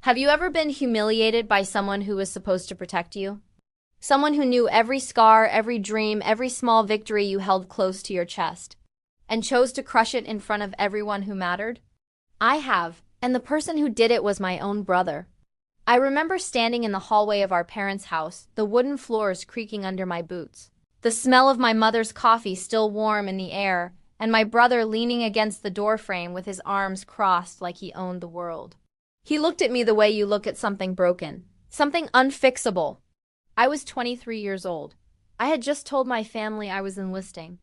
Have you ever been humiliated by someone who was supposed to protect you? Someone who knew every scar, every dream, every small victory you held close to your chest, and chose to crush it in front of everyone who mattered? I have, and the person who did it was my own brother. I remember standing in the hallway of our parents' house, the wooden floors creaking under my boots, the smell of my mother's coffee still warm in the air, and my brother leaning against the doorframe with his arms crossed like he owned the world. He looked at me the way you look at something broken, something unfixable. I was 23 years old. I had just told my family I was enlisting.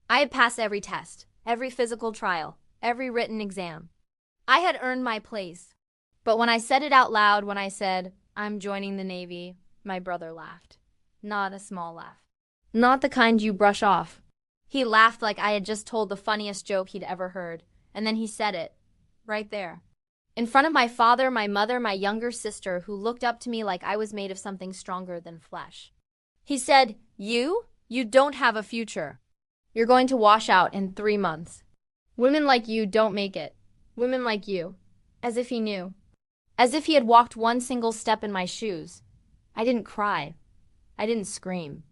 I had passed every test, every physical trial, every written exam. I had earned my place. But when I said it out loud, when I said, "I'm joining the Navy," my brother laughed. Not a small laugh. Not the kind you brush off. He laughed like I had just told the funniest joke he'd ever heard, and then he said it, right there, in front of my father, my mother, my younger sister, who looked up to me like I was made of something stronger than flesh. He said, You don't have a future. You're going to wash out in 3 months. Women like you don't make it. Women like you." As if he knew. As if he had walked one single step in my shoes. I didn't cry. I didn't scream.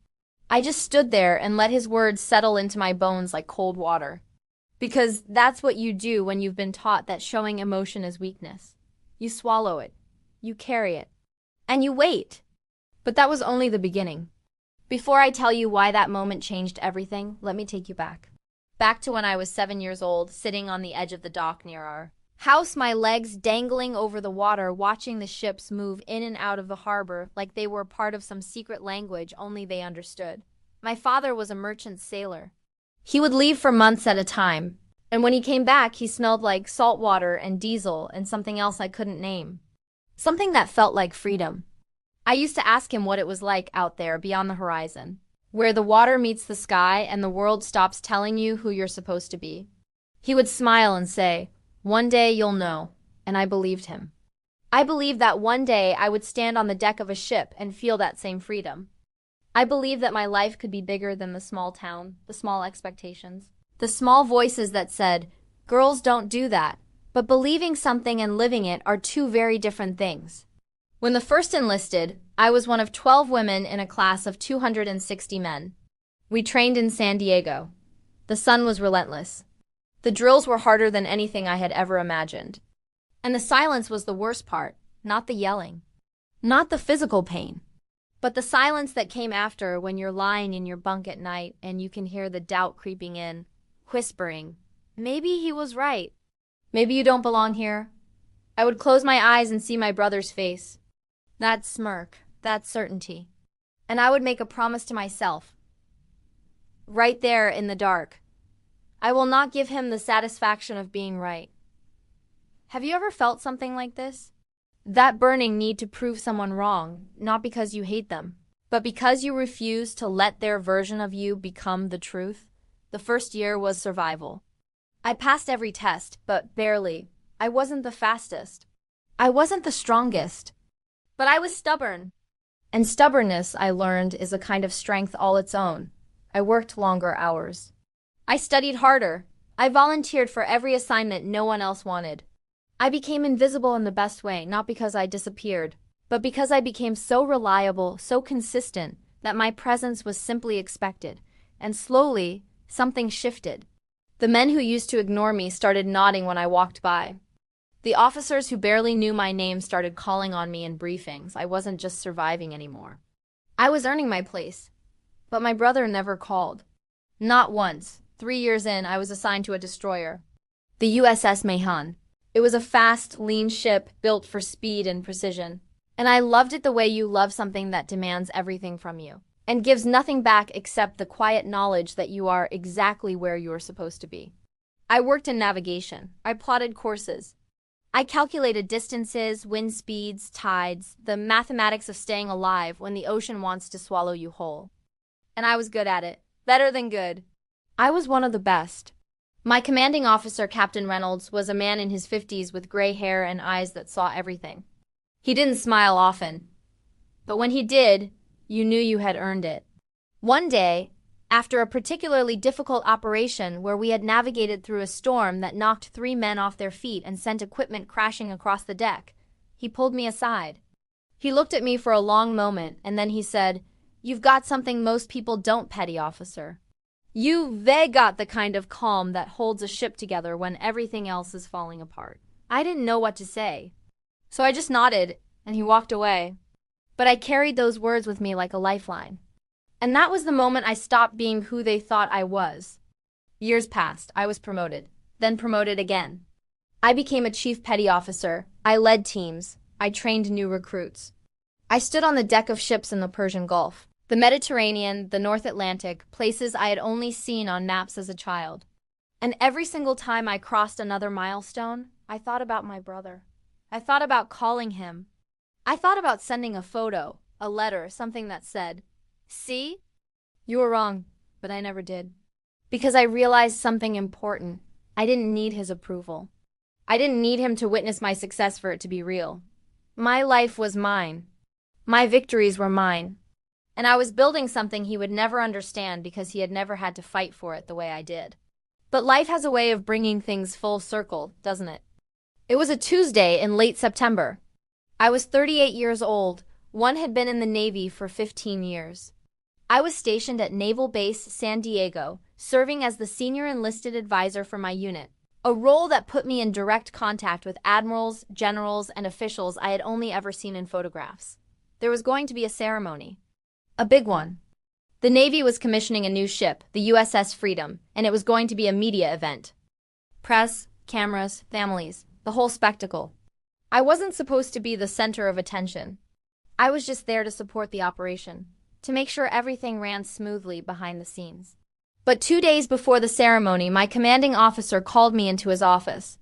I just stood there and let his words settle into my bones like cold water. Because that's what you do when you've been taught that showing emotion is weakness. You swallow it. You carry it. And you wait. But that was only the beginning. Before I tell you why that moment changed everything, let me take you back. Back to when I was 7 years old, sitting on the edge of the dock near our house, my legs dangling over the water, watching the ships move in and out of the harbor like they were part of some secret language only they understood. My father was a merchant sailor. He would leave for months at a time, and when he came back, he smelled like salt water and diesel and something else I couldn't name. Something that felt like freedom. I used to ask him what it was like out there beyond the horizon, where the water meets the sky and the world stops telling you who you're supposed to be. He would smile and say, "One day you'll know," and I believed him. I believed that one day I would stand on the deck of a ship and feel that same freedom. I believed that my life could be bigger than the small town, the small expectations, the small voices that said, "Girls don't do that." But believing something and living it are two very different things. When the first enlisted, I was one of 12 women in a class of 260 men. We trained in San Diego. The sun was relentless. The drills were harder than anything I had ever imagined. And the silence was the worst part, not the yelling, not the physical pain, but the silence that came after when you're lying in your bunk at night and you can hear the doubt creeping in, whispering, "Maybe he was right. Maybe you don't belong here." I would close my eyes and see my brother's face. That smirk, that certainty. And I would make a promise to myself. Right there in the dark. I will not give him the satisfaction of being right. Have you ever felt something like this? That burning need to prove someone wrong, not because you hate them, but because you refuse to let their version of you become the truth. The first year was survival. I passed every test, but barely. I wasn't the fastest. I wasn't the strongest. But I was stubborn. And stubbornness, I learned, is a kind of strength all its own. I worked longer hours. I studied harder. I volunteered for every assignment no one else wanted. I became invisible in the best way, not because I disappeared, but because I became so reliable, so consistent, that my presence was simply expected. And slowly, something shifted. The men who used to ignore me started nodding when I walked by. The officers who barely knew my name started calling on me in briefings. I wasn't just surviving anymore. I was earning my place. But my brother never called. Not once. 3 years in, I was assigned to a destroyer. The USS Mahon. It was a fast, lean ship built for speed and precision. And I loved it the way you love something that demands everything from you and gives nothing back except the quiet knowledge that you are exactly where you are supposed to be. I worked in navigation. I plotted courses. I calculated distances, wind speeds, tides, the mathematics of staying alive when the ocean wants to swallow you whole. And I was good at it. Better than good. I was one of the best. My commanding officer, Captain Reynolds, was a man in his 50s with gray hair and eyes that saw everything. He didn't smile often. But when he did, you knew you had earned it. One day, after a particularly difficult operation where we had navigated through a storm that knocked 3 men off their feet and sent equipment crashing across the deck, He pulled me aside. He looked at me for a long moment, and then he said, "You've got something most people don't, petty officer. You've got the kind of calm that holds a ship together when everything else is falling apart." I didn't know what to say, so I just nodded, and he walked away. But I carried those words with me like a lifeline. And that was the moment I stopped being who they thought I was. Years passed. I was promoted, then promoted again. I became a chief petty officer. I led teams. I trained new recruits. I stood on the deck of ships in the Persian Gulf, the Mediterranean, the North Atlantic, places I had only seen on maps as a child. And every single time I crossed another milestone, I thought about my brother. I thought about calling him. I thought about sending a photo, a letter, something that said, "See? You were wrong," but I never did. Because I realized something important. I didn't need his approval. I didn't need him to witness my success for it to be real. My life was mine. My victories were mine. And I was building something he would never understand because he had never had to fight for it the way I did. But life has a way of bringing things full circle, doesn't it? It was a Tuesday in late September. I was 38 years old. One had been in the Navy for 15 years. I was stationed at Naval Base San Diego, serving as the senior enlisted advisor for my unit, a role that put me in direct contact with admirals, generals, and officials I had only ever seen in photographs. There was going to be a ceremony. A big one. The Navy was commissioning a new ship, the USS Freedom, and it was going to be a media event. Press, cameras, families, the whole spectacle. I wasn't supposed to be the center of attention. I was just there to support the operation, to make sure everything ran smoothly behind the scenes. But 2 days before the ceremony, my commanding officer called me into his office.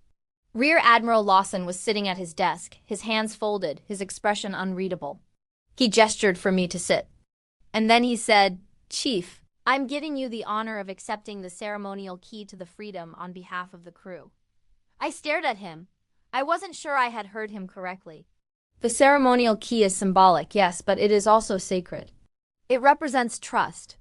Rear Admiral Lawson was sitting at his desk, his hands folded, his expression unreadable. He gestured for me to sit. And then he said, "Chief, I'm giving you the honor of accepting the ceremonial key to the Freedom on behalf of the crew." I stared at him. I wasn't sure I had heard him correctly. The ceremonial key is symbolic, yes, but it is also sacred. It represents trust.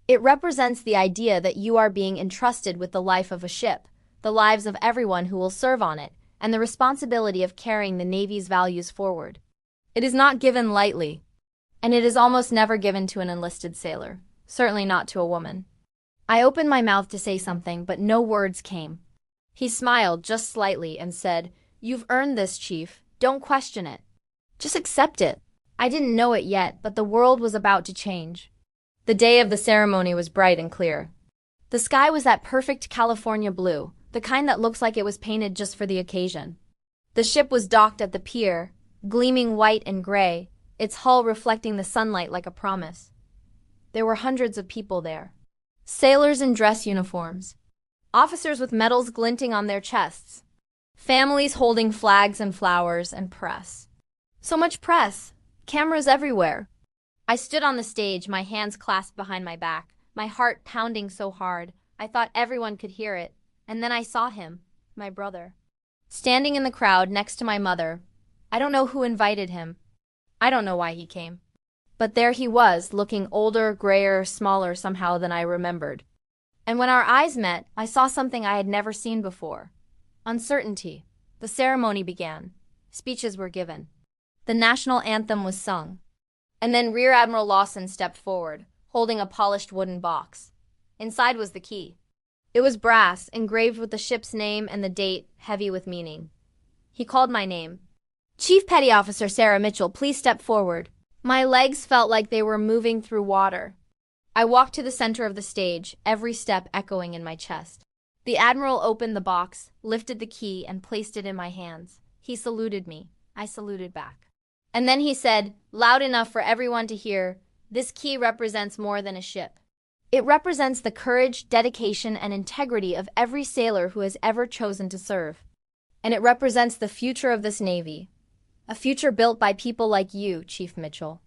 It represents the idea that you are being entrusted with the life of a ship, the lives of everyone who will serve on it, and the responsibility of carrying the Navy's values forward. It is not given lightly, and it is almost never given to an enlisted sailor, certainly not to a woman. I opened my mouth to say something, but no words came. He smiled just slightly and said, "You've earned this, Chief. Don't question it. Just accept it." I didn't know it yet, but the world was about to change. The day of the ceremony was bright and clear. The sky was that perfect California blue, the kind that looks like it was painted just for the occasion. The ship was docked at the pier, gleaming white and gray, its hull reflecting the sunlight like a promise. There were hundreds of people there. Sailors in dress uniforms. Officers with medals glinting on their chests. Families holding flags and flowers, and press. So much press. Cameras everywhere. I stood on the stage, my hands clasped behind my back, my heart pounding so hard, I thought everyone could hear it. And then I saw him, my brother, standing in the crowd next to my mother. I don't know who invited him. I don't know why he came. But there he was, looking older, grayer, smaller somehow than I remembered. And when our eyes met, I saw something I had never seen before. Uncertainty. The ceremony began. Speeches were given. The national anthem was sung. And then Rear Admiral Lawson stepped forward, holding a polished wooden box. Inside was the key. It was brass, engraved with the ship's name and the date, heavy with meaning. He called my name. "Chief Petty Officer Sarah Mitchell, please step forward." My legs felt like they were moving through water. I walked to the center of the stage, every step echoing in my chest. The Admiral opened the box, lifted the key, and placed it in my hands. He saluted me. I saluted back. And then he said, loud enough for everyone to hear, "This key represents more than a ship. It represents the courage, dedication, and integrity of every sailor who has ever chosen to serve. And it represents the future of this Navy. A future built by people like you, Chief Mitchell.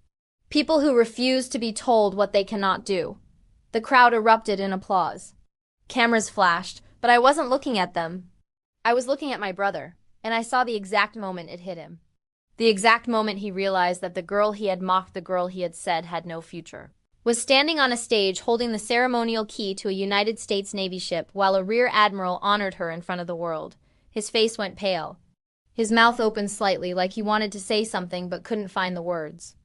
People who refuse to be told what they cannot do." The crowd erupted in applause. Cameras flashed, but I wasn't looking at them. I was looking at my brother, and I saw the exact moment it hit him. The exact moment he realized that the girl he had mocked, the girl he had said had no future, was standing on a stage holding the ceremonial key to a United States Navy ship while a rear admiral honored her in front of the world. His face went pale. His mouth opened slightly like he wanted to say something but couldn't find the words.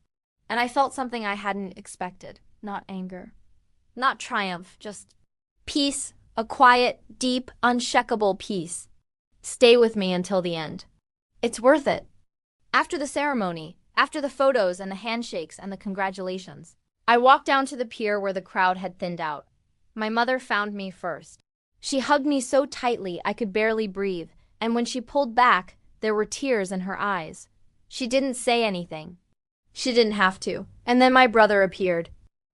And I felt something I hadn't expected. Not anger. Not triumph, just peace, a quiet, deep, unshakable peace. Stay with me until the end. It's worth it. After the ceremony, after the photos and the handshakes and the congratulations, I walked down to the pier where the crowd had thinned out. My mother found me first. She hugged me so tightly I could barely breathe, and when she pulled back, there were tears in her eyes. She didn't say anything. She didn't have to. And then my brother appeared.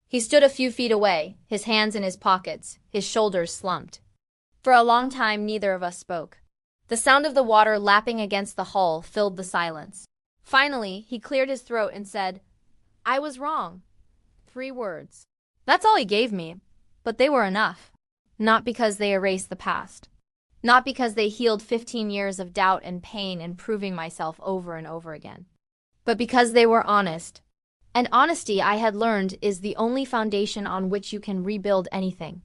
He stood a few feet away, his hands in his pockets, his shoulders slumped. For a long time, neither of us spoke. The sound of the water lapping against the hull filled the silence. Finally, he cleared his throat and said, "I was wrong." 3 words. That's all he gave me, but they were enough. Not because they erased the past. Not because they healed 15 years of doubt and pain and proving myself over and over again. But because they were honest. And honesty, I had learned, is the only foundation on which you can rebuild anything.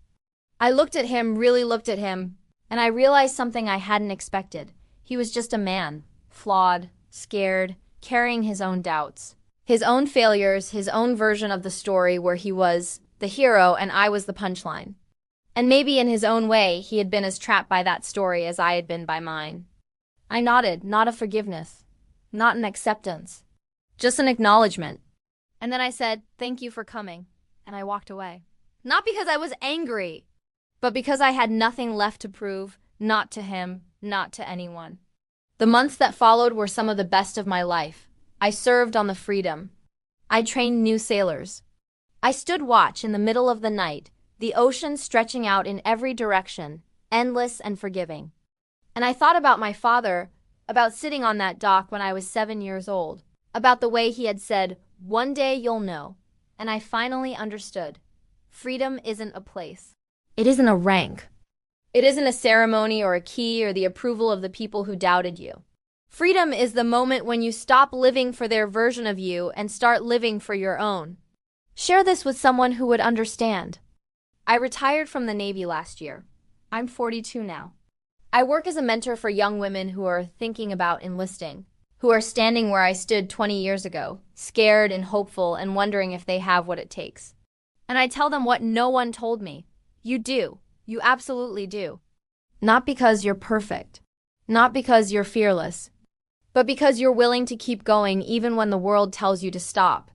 I looked at him, really looked at him, and I realized something I hadn't expected. He was just a man, flawed, scared, carrying his own doubts, his own failures, his own version of the story where he was the hero and I was the punchline. And maybe in his own way, he had been as trapped by that story as I had been by mine. I nodded, not a forgiveness, not an acceptance, just an acknowledgement. And then I said, "Thank you for coming," and I walked away. Not because I was angry, but because I had nothing left to prove, not to him, not to anyone. The months that followed were some of the best of my life. I served on the Freedom. I trained new sailors. I stood watch in the middle of the night, the ocean stretching out in every direction, endless and forgiving. And I thought about my father, about sitting on that dock when I was 7 years old, about the way he had said, "One day you'll know." And I finally understood. Freedom isn't a place. It isn't a rank. It isn't a ceremony or a key or the approval of the people who doubted you. Freedom is the moment when you stop living for their version of you and start living for your own. Share this with someone who would understand. I retired from the Navy last year. I'm 42 now. I work as a mentor for young women who are thinking about enlisting, who are standing where I stood 20 years ago, scared and hopeful and wondering if they have what it takes. And I tell them what no one told me. You do. You absolutely do. Not because you're perfect. Not because you're fearless. But because you're willing to keep going even when the world tells you to stop.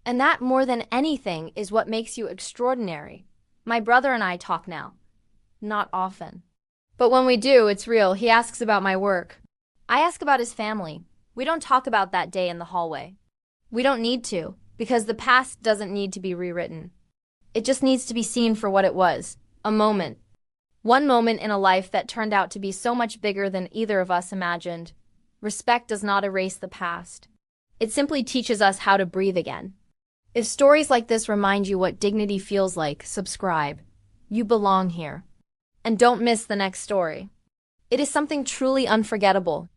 And that, more than anything, is what makes you extraordinary. My brother and I talk now. Not often. But when we do, it's real. He asks about my work. I ask about his family. We don't talk about that day in the hallway. We don't need to, because the past doesn't need to be rewritten. It just needs to be seen for what it was. A moment. One moment in a life that turned out to be so much bigger than either of us imagined. Respect does not erase the past. It simply teaches us how to breathe again. If stories like this remind you what dignity feels like, subscribe. You belong here. And don't miss the next story. It is something truly unforgettable.